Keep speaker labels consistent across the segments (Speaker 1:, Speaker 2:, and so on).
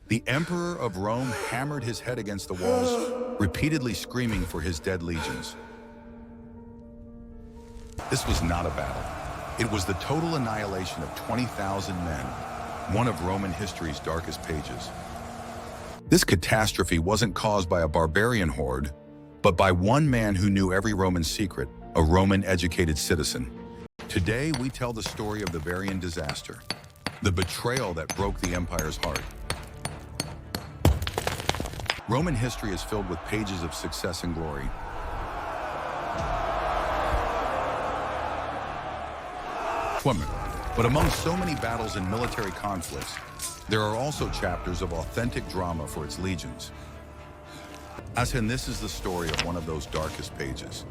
Speaker 1: The emperor of Rome hammered his head against the walls, repeatedly screaming for his dead legions. This was not a battle. It was the total annihilation of 20,000 men, one of Roman history's darkest pages. This catastrophe wasn't caused by a barbarian horde, but by one man who knew every Roman secret, a Roman-educated citizen. Today, we tell the story of the Varian disaster, the betrayal that broke the empire's heart. Roman history is filled with pages of success and glory. But among so many battles and military conflicts, there are also chapters of authentic drama for its legions. And this is the story of one of those darkest pages.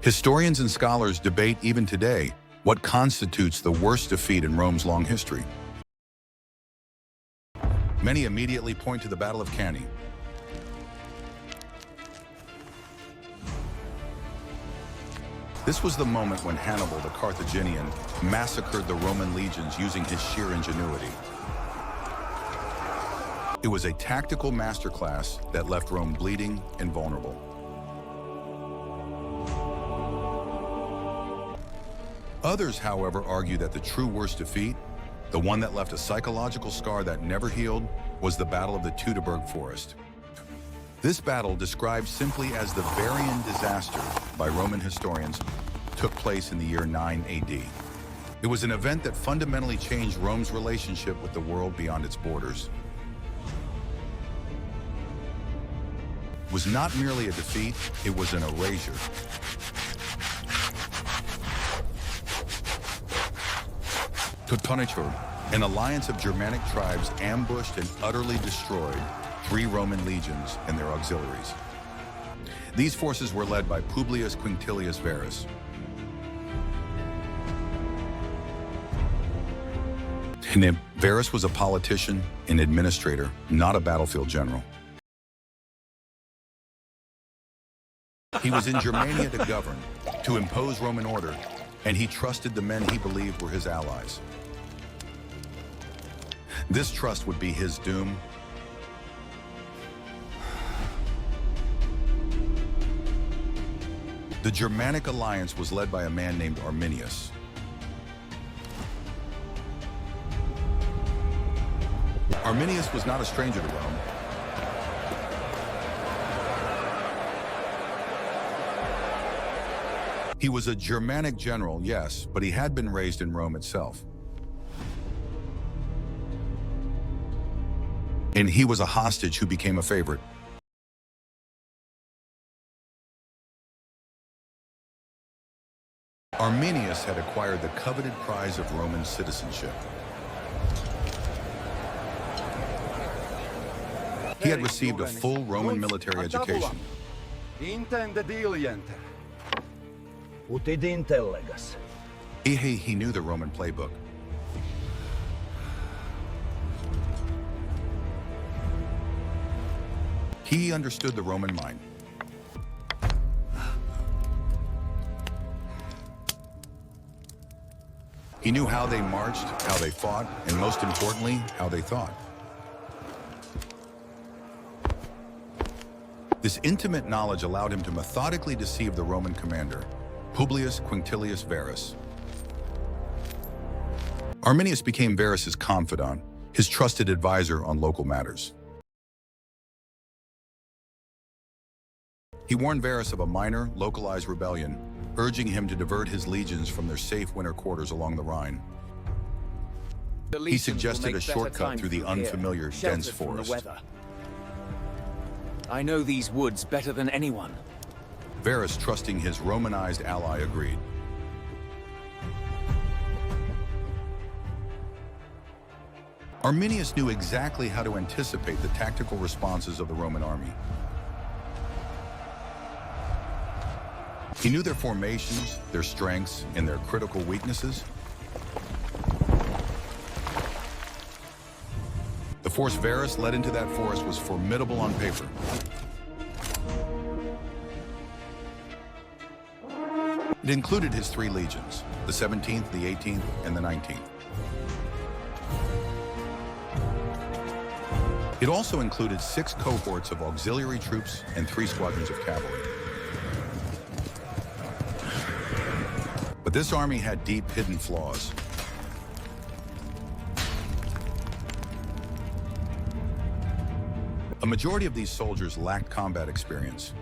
Speaker 1: Historians and scholars debate even today what constitutes the worst defeat in Rome's long history. Many immediately point to the Battle of Cannae. This was the moment when Hannibal, the Carthaginian, massacred the Roman legions using his sheer ingenuity. It was a tactical masterclass that left Rome bleeding and vulnerable. Others, however, argue that the true worst defeat, the one that left a psychological scar that never healed, was the Battle of the Teutoburg Forest. This battle, described simply as the Varian disaster by Roman historians, took place in the year 9 AD. It was an event that fundamentally changed Rome's relationship with the world beyond its borders. It was not merely a defeat, it was an erasure. Teutoburg, an alliance of Germanic tribes, ambushed and utterly destroyed 3 Roman legions and their auxiliaries. These forces were led by Publius Quinctilius Varus. Varus was a politician, an administrator, not a battlefield general. He was in Germania to govern, to impose Roman order, and he trusted the men he believed were his allies. This trust would be his doom. The Germanic alliance was led by a man named Arminius. Arminius was not a stranger to Rome. He was a Germanic general, yes, but he had been raised in Rome itself. And he was a hostage who became a favorite. Arminius had acquired the coveted prize of Roman citizenship. He had received a full Roman military education. He knew the Roman playbook. He understood the Roman mind. He knew how they marched, how they fought, and most importantly, how they thought. This intimate knowledge allowed him to methodically deceive the Roman commander, Publius Quinctilius Varus. Arminius became Varus's confidant, his trusted advisor on local matters. He warned Varus of a minor, localized rebellion, urging him to divert his legions from their safe winter quarters along the Rhine. He suggested a shortcut through the unfamiliar, dense forest.
Speaker 2: I know these woods better than anyone.
Speaker 1: Varus, trusting his Romanized ally, agreed. Arminius knew exactly how to anticipate the tactical responses of the Roman army. He knew their formations, their strengths, and their critical weaknesses. The force Varus led into that forest was formidable on paper. It included his 3 legions, the 17th, the 18th, and the 19th. It also included 6 cohorts of auxiliary troops and 3 squadrons of cavalry. But this army had deep hidden flaws. A majority of these soldiers lacked combat experience.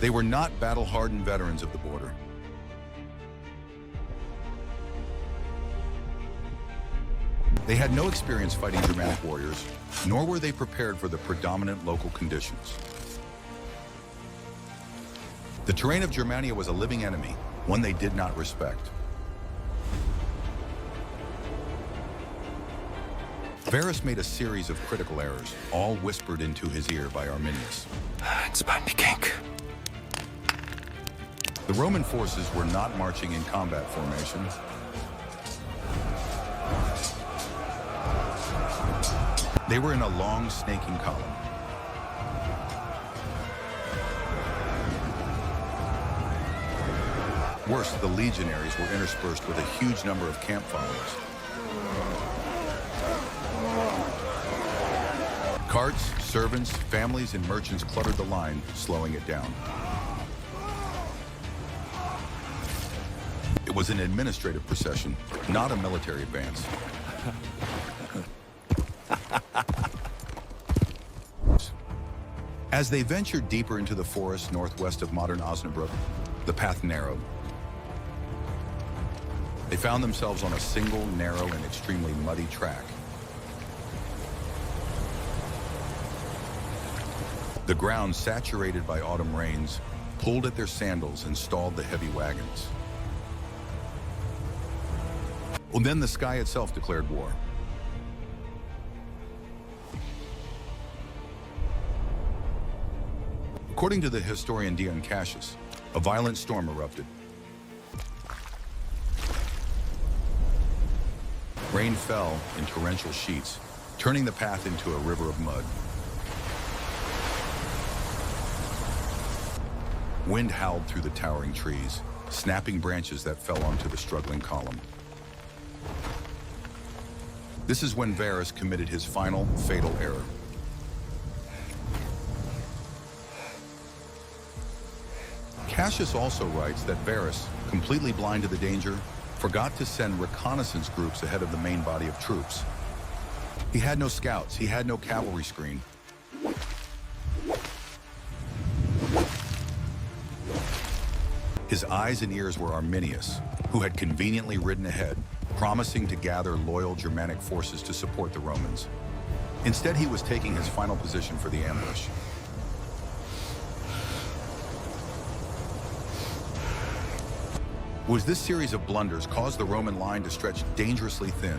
Speaker 1: They were not battle-hardened veterans of the border. They had no experience fighting Germanic warriors, nor were they prepared for the predominant local conditions. The terrain of Germania was a living enemy, one they did not respect. Varus made a series of critical errors, all whispered into his ear by Arminius.
Speaker 2: It's about me, King.
Speaker 1: The Roman forces were not marching in combat formation. They were in a long, snaking column. Worse, the legionaries were interspersed with a huge number of camp followers. Carts, servants, families, and merchants cluttered the line, slowing it down. It was an administrative procession, not a military advance. As they ventured deeper into the forest northwest of modern Osnabrück, the path narrowed. They found themselves on a single, narrow, and extremely muddy track. The ground, saturated by autumn rains, pulled at their sandals and stalled the heavy wagons. Well, then the sky itself declared war. According to the historian Dion Cassius, a violent storm erupted. Rain fell in torrential sheets, turning the path into a river of mud. Wind howled through the towering trees, snapping branches that fell onto the struggling column. This is when Varus committed his final, fatal error. Cassius also writes that Varus, completely blind to the danger, forgot to send reconnaissance groups ahead of the main body of troops. He had no scouts, he had no cavalry screen. His eyes and ears were Arminius, who had conveniently ridden ahead, promising to gather loyal Germanic forces to support the Romans. Instead, he was taking his final position for the ambush. Was this series of blunders caused the Roman line to stretch dangerously thin?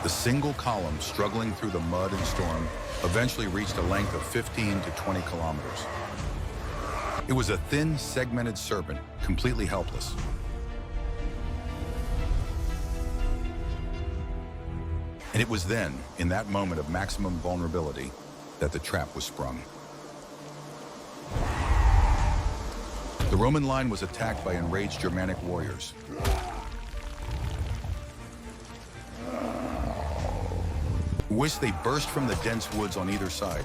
Speaker 1: The single column, struggling through the mud and storm, eventually reached a length of 15 to 20 kilometers. It was a thin, segmented serpent, completely helpless. And it was then, in that moment of maximum vulnerability, that the trap was sprung. The Roman line was attacked by enraged Germanic warriors. Which they burst from the dense woods on either side.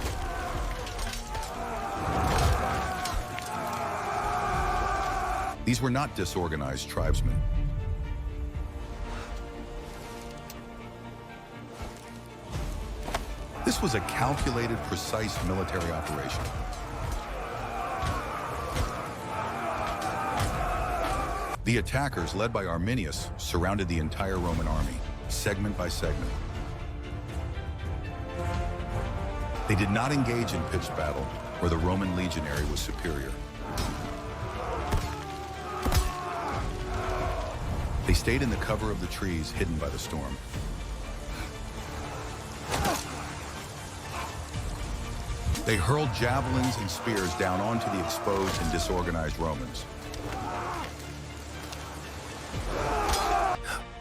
Speaker 1: These were not disorganized tribesmen. This was a calculated, precise military operation. The attackers, led by Arminius, surrounded the entire Roman army, segment by segment. They did not engage in pitched battle, where the Roman legionary was superior. They stayed in the cover of the trees, hidden by the storm. They hurled javelins and spears down onto the exposed and disorganized Romans.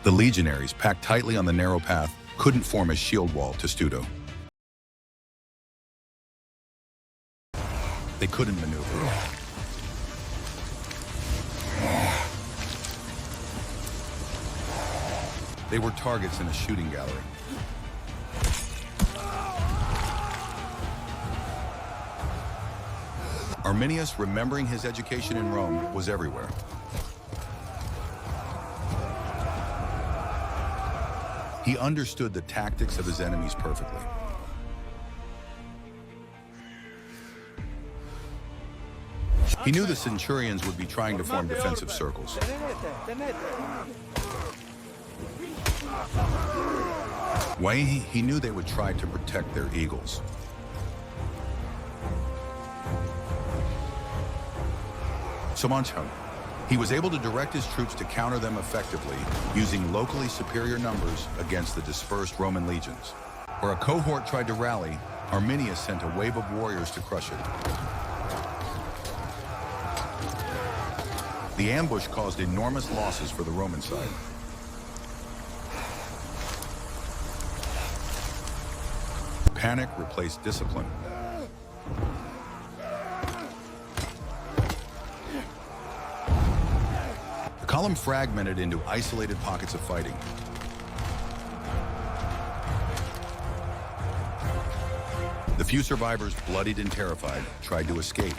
Speaker 1: The legionaries, packed tightly on the narrow path, couldn't form a shield wall to Teuto. They couldn't maneuver. They were targets in a shooting gallery. Arminius, remembering his education in Rome, was everywhere. He understood the tactics of his enemies perfectly. He knew the centurions would be trying to form defensive circles. He knew they would try to protect their eagles. He was able to direct his troops to counter them effectively, using locally superior numbers against the dispersed Roman legions. Where a cohort tried to rally, Arminius sent a wave of warriors to crush it. The ambush caused enormous losses for the Roman side. Panic replaced discipline. The column fragmented into isolated pockets of fighting. The few survivors, bloodied and terrified, tried to escape.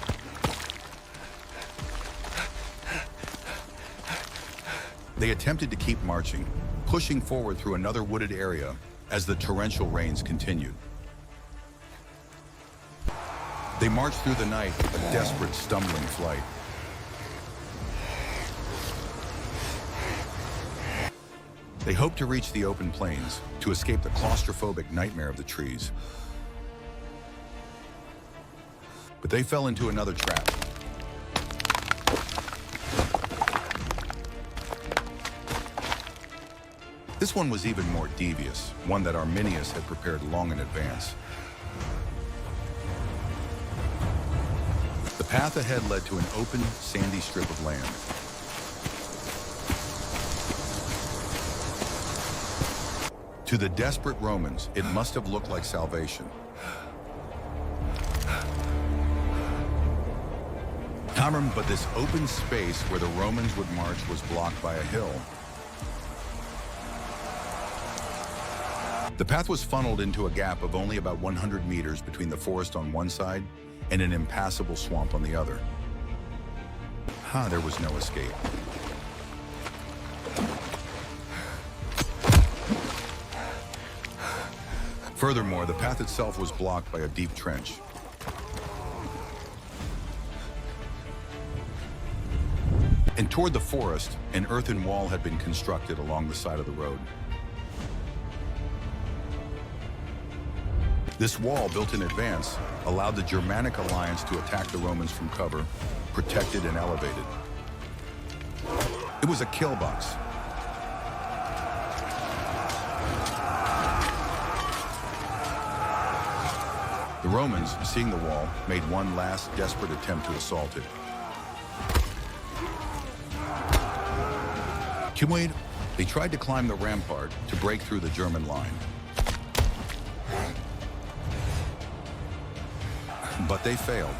Speaker 1: They attempted to keep marching, pushing forward through another wooded area as the torrential rains continued. They marched through the night, a desperate, stumbling flight. They hoped to reach the open plains, to escape the claustrophobic nightmare of the trees. But they fell into another trap. This one was even more devious, one that Arminius had prepared long in advance. The path ahead led to an open, sandy strip of land. To the desperate Romans, it must have looked like salvation. But this open space where the Romans would march was blocked by a hill. The path was funneled into a gap of only about 100 meters between the forest on one side and an impassable swamp on the other. There was no escape. Furthermore, the path itself was blocked by a deep trench. And toward the forest, an earthen wall had been constructed along the side of the road. This wall, built in advance, allowed the Germanic alliance to attack the Romans from cover, protected and elevated. It was a kill box. The Romans, seeing the wall, made one last desperate attempt to assault it. They tried to climb the rampart to break through the German line. But they failed.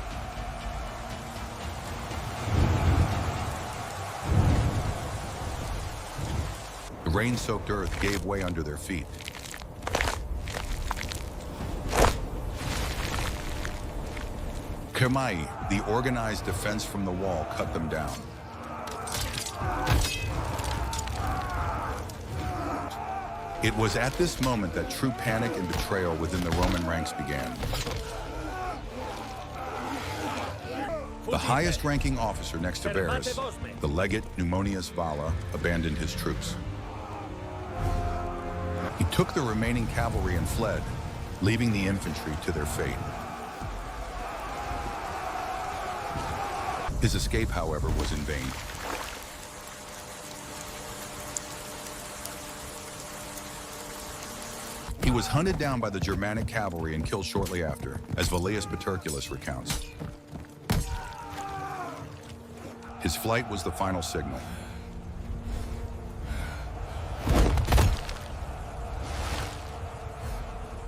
Speaker 1: The rain-soaked earth gave way under their feet. The organized defense from the wall, cut them down. It was at this moment that true panic and betrayal within the Roman ranks began. The highest-ranking officer next to Varus, the legate Pneumonius Valla, abandoned his troops. He took the remaining cavalry and fled, leaving the infantry to their fate. His escape, however, was in vain. He was hunted down by the Germanic cavalry and killed shortly after, as Velleius Paterculus recounts. His flight was the final signal.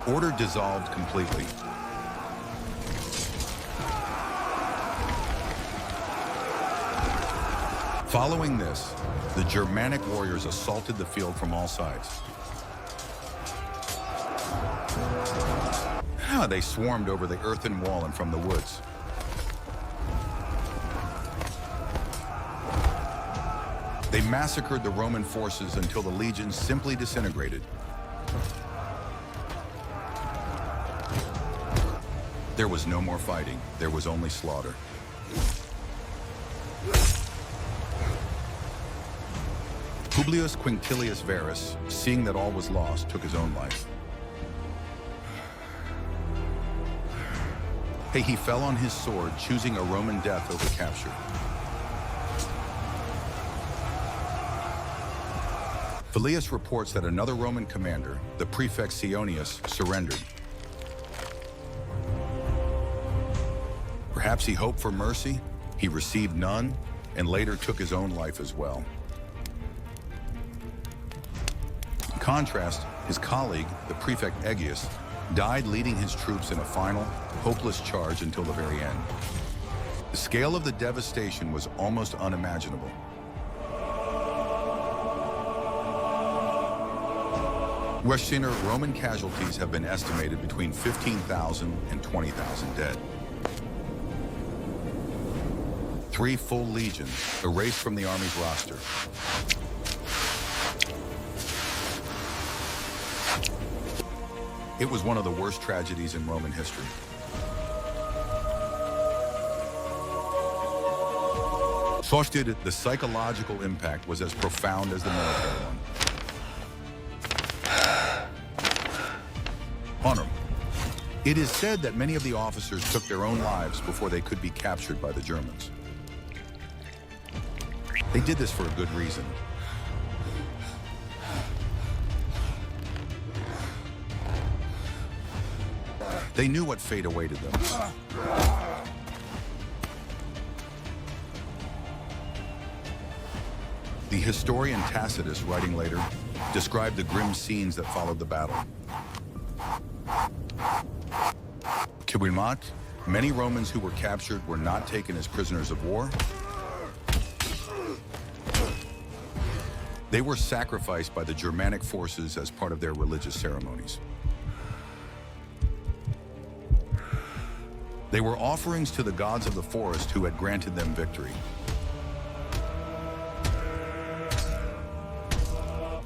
Speaker 1: Order dissolved completely. Following this, the Germanic warriors assaulted the field from all sides. They swarmed over the earthen wall and from the woods. They massacred the Roman forces until the legions simply disintegrated. There was no more fighting. There was only slaughter. Publius Quinctilius Varus, seeing that all was lost, took his own life. He fell on his sword, choosing a Roman death over capture. Velius reports that another Roman commander, the prefect Sionius, surrendered. Perhaps he hoped for mercy, he received none, and later took his own life as well. In contrast, his colleague, the prefect Aegius, died leading his troops in a final, hopeless charge until the very end. The scale of the devastation was almost unimaginable. Westerner Roman casualties have been estimated between 15,000 and 20,000 dead. 3 full legions erased from the army's roster. It was one of the worst tragedies in Roman history. Fosted, the psychological impact was as profound as the military one. Honor. It is said that many of the officers took their own lives before they could be captured by the Germans. They did this for a good reason. They knew what fate awaited them. The historian Tacitus, writing later, described the grim scenes that followed the battle. Kiwimat, many Romans who were captured were not taken as prisoners of war. They were sacrificed by the Germanic forces as part of their religious ceremonies. They were offerings to the gods of the forest who had granted them victory.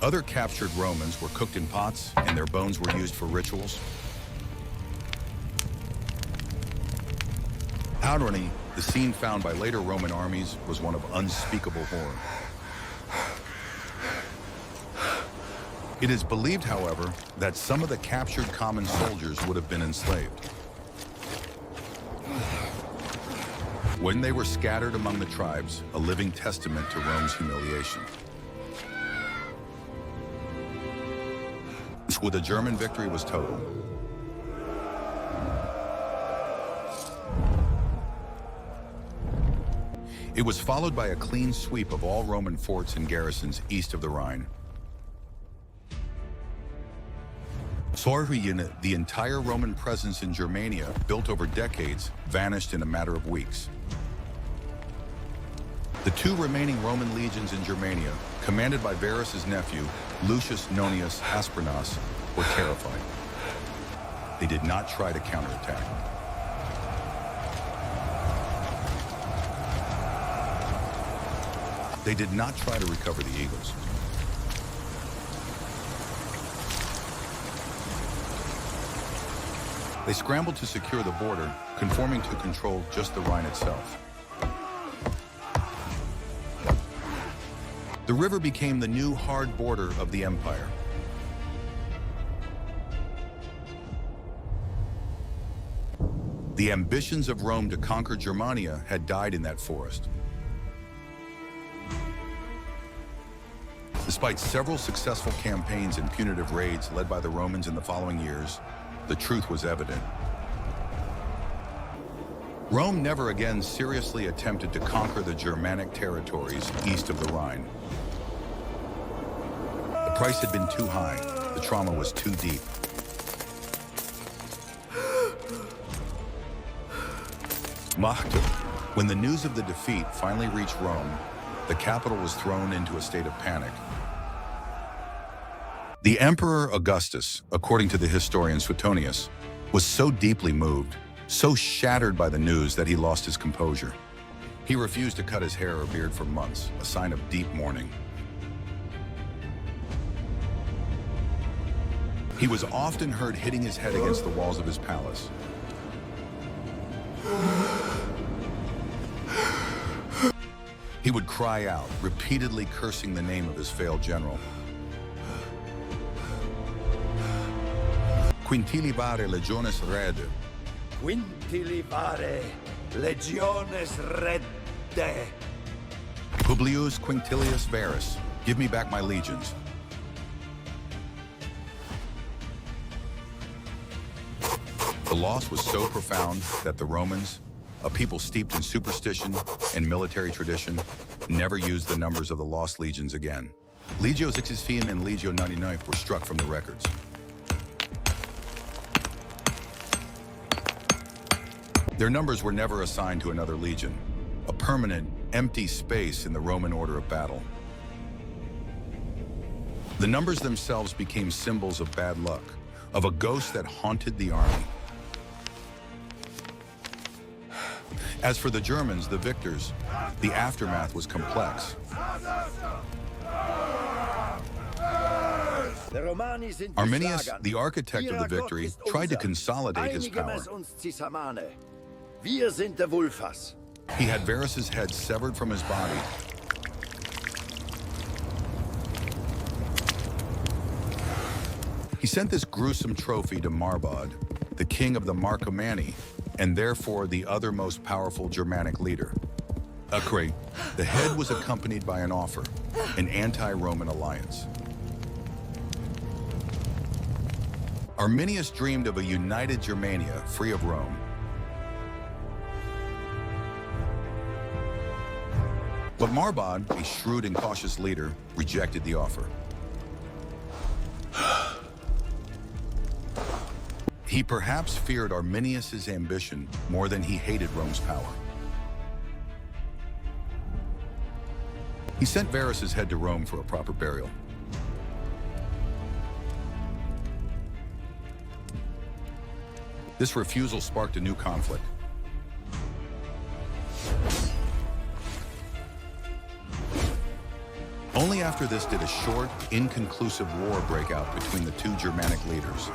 Speaker 1: Other captured Romans were cooked in pots, and their bones were used for rituals. Irony, the scene found by later Roman armies, was one of unspeakable horror. It is believed, however, that some of the captured common soldiers would have been enslaved. When they were scattered among the tribes, a living testament to Rome's humiliation. With the German victory was total. It was followed by a clean sweep of all Roman forts and garrisons east of the Rhine. The entire Roman presence in Germania, built over decades, vanished in a matter of weeks. The 2 remaining Roman legions in Germania, commanded by Varus's nephew, Lucius Nonius Asprenas, were terrified. They did not try to counterattack. They did not try to recover the eagles. They scrambled to secure the border, conforming to control just the Rhine itself. The river became the new hard border of the empire. The ambitions of Rome to conquer Germania had died in that forest. Despite several successful campaigns and punitive raids led by the Romans in the following years, the truth was evident. Rome never again seriously attempted to conquer the Germanic territories east of the Rhine. The price had been too high, the trauma was too deep. Machte. When the news of the defeat finally reached Rome, the capital was thrown into a state of panic. The Emperor Augustus, according to the historian Suetonius, was so deeply moved, so shattered by the news that he lost his composure. He refused to cut his hair or beard for months, a sign of deep mourning. He was often heard hitting his head against the walls of his palace. He would cry out, repeatedly cursing the name of his failed general. Quintilivare legiones rede.
Speaker 3: Quintilivare legiones redde.
Speaker 1: Publius Quintilius Varus, give me back my legions. The loss was so profound that the Romans, a people steeped in superstition and military tradition, never used the numbers of the lost legions again. Legio XXV and Legio 99 were struck from the records. Their numbers were never assigned to another legion, a permanent, empty space in the Roman order of battle. The numbers themselves became symbols of bad luck, of a ghost that haunted the army. As for the Germans, the victors, the aftermath was complex. Arminius, the architect of the victory, tried to consolidate his power. He had Varus's head severed from his body. He sent this gruesome trophy to Marbod, the king of the Marcomanni, and therefore the other most powerful Germanic leader. Acre, the head was accompanied by an offer, an anti-Roman alliance. Arminius dreamed of a united Germania free of Rome. But Marbod, a shrewd and cautious leader, rejected the offer. He perhaps feared Arminius's ambition more than he hated Rome's power. He sent Varus's head to Rome for a proper burial. This refusal sparked a new conflict. Only after this did a short, inconclusive war break out between the two Germanic leaders,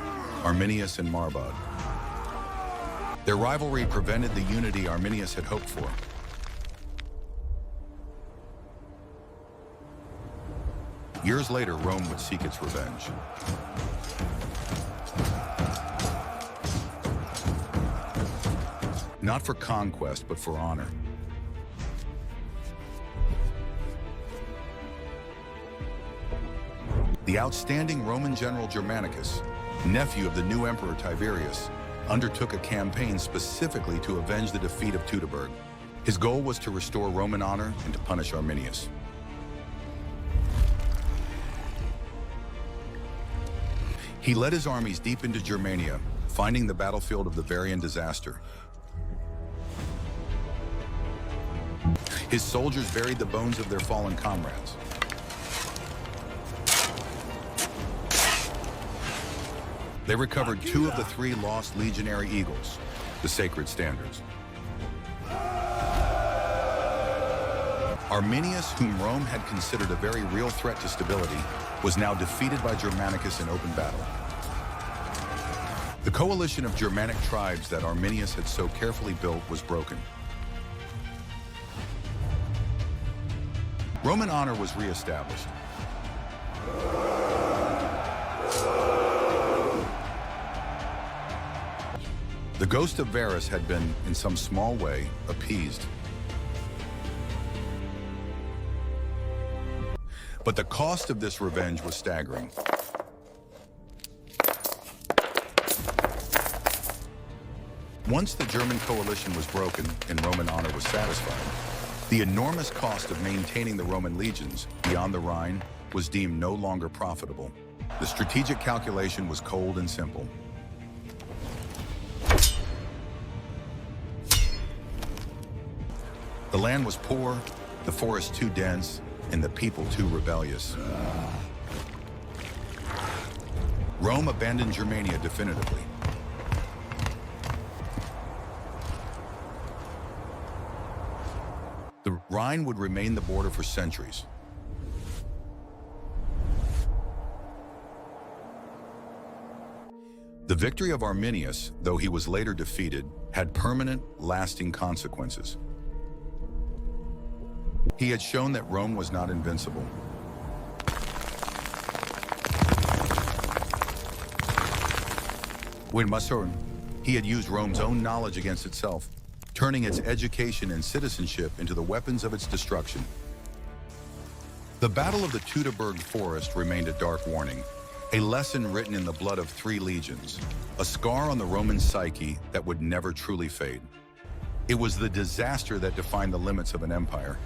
Speaker 1: Arminius and Marbod. Their rivalry prevented the unity Arminius had hoped for. Years later, Rome would seek its revenge. Not for conquest, but for honor. The outstanding Roman general Germanicus, nephew of the new emperor Tiberius, undertook a campaign specifically to avenge the defeat of Teutoburg. His goal was to restore Roman honor and to punish Arminius. He led his armies deep into Germania, finding the battlefield of the Varian disaster. His soldiers buried the bones of their fallen comrades. They recovered 2 of the 3 lost legionary eagles, the sacred standards. Arminius, whom Rome had considered a very real threat to stability, was now defeated by Germanicus in open battle. The coalition of Germanic tribes that Arminius had so carefully built was broken. Roman honor was reestablished. The ghost of Varus had been, in some small way, appeased. But the cost of this revenge was staggering. Once the German coalition was broken and Roman honor was satisfied, the enormous cost of maintaining the Roman legions beyond the Rhine was deemed no longer profitable. The strategic calculation was cold and simple. The land was poor, the forest too dense, and the people too rebellious. Rome abandoned Germania definitively. The Rhine would remain the border for centuries. The victory of Arminius, though he was later defeated, had permanent, lasting consequences. He had shown that Rome was not invincible. When Mazarin, he had used Rome's own knowledge against itself, turning its education and citizenship into the weapons of its destruction. The Battle of the Teutoburg forest remained a dark warning, a lesson written in the blood of 3 legions, a scar on the Roman psyche that would never truly fade. It was the disaster that defined the limits of an empire.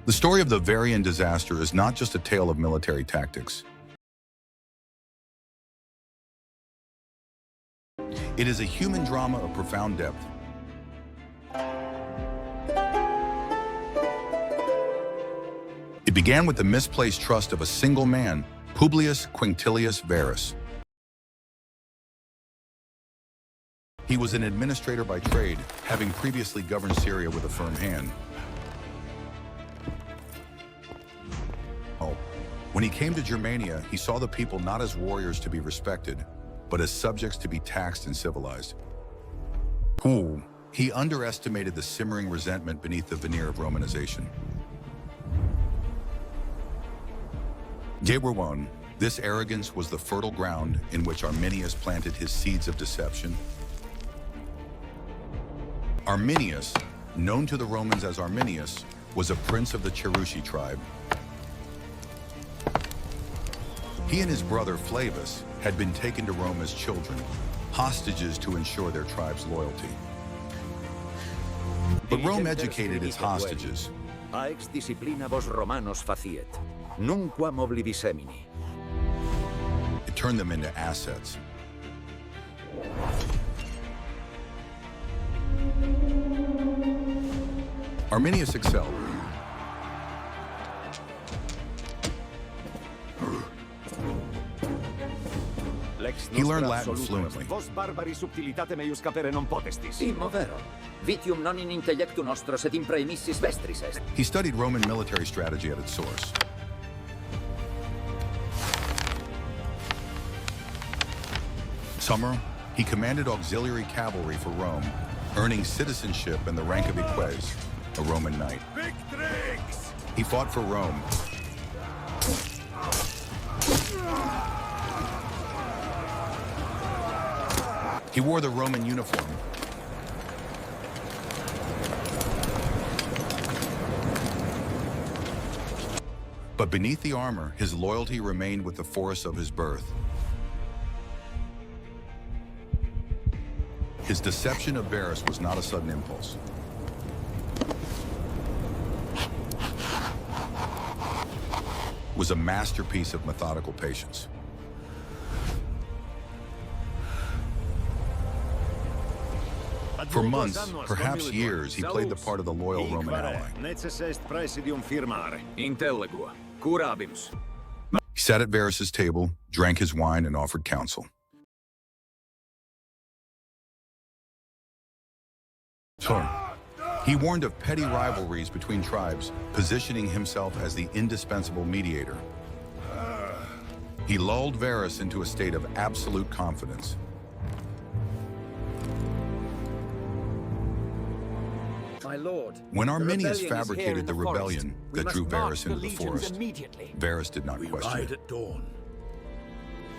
Speaker 1: The story of the Varian disaster is not just a tale of military tactics. It is a human drama of profound depth. It began with the misplaced trust of a single man, Publius Quinctilius Varus. He was an administrator by trade, having previously governed Syria with a firm hand. When he came to Germania, he saw the people not as warriors to be respected, but as subjects to be taxed and civilized. He underestimated the simmering resentment beneath the veneer of Romanization. This arrogance was the fertile ground in which Arminius planted his seeds of deception. Arminius, known to the Romans as Arminius, was a prince of the Cherushi tribe. He and his brother Flavus had been taken to Rome as children, hostages to ensure their tribe's loyalty. But Rome educated its hostages.
Speaker 3: Aex disciplina vos Romanos faciet, nunquam oblidi semini.
Speaker 1: It turned them into assets. Arminius excelled. He learned Latin fluently.
Speaker 3: Vos barbari subtilitate meius capere non potestis.
Speaker 2: Immo vero. Vitium non in intellectu nostro sed in praemissis vestris est.
Speaker 1: He studied Roman military strategy at its source. Summer, he commanded auxiliary cavalry for Rome, earning citizenship and the rank of eques, a Roman knight.
Speaker 3: Victrix!
Speaker 1: He fought for Rome. He wore the Roman uniform. But beneath the armor, his loyalty remained with the force of his birth. His deception of Varus was not a sudden impulse. It was a masterpiece of methodical patience. For months, perhaps years, he played the part of the loyal Roman ally.
Speaker 2: Intellegua. Curabimus.
Speaker 1: He sat at Varus's table, drank his wine, and offered counsel. He warned of petty rivalries between tribes, positioning himself as the indispensable mediator. He lulled Varus into a state of absolute confidence.
Speaker 2: My lord,
Speaker 1: when Arminius
Speaker 2: rebellion is here
Speaker 1: fabricated
Speaker 2: in
Speaker 1: the
Speaker 2: forest.
Speaker 1: rebellion
Speaker 2: We
Speaker 1: that
Speaker 2: must
Speaker 1: drew
Speaker 2: march
Speaker 1: Varus
Speaker 2: the
Speaker 1: into the
Speaker 2: legions
Speaker 1: forest,
Speaker 2: immediately.
Speaker 1: Varus did not question it.
Speaker 3: at dawn.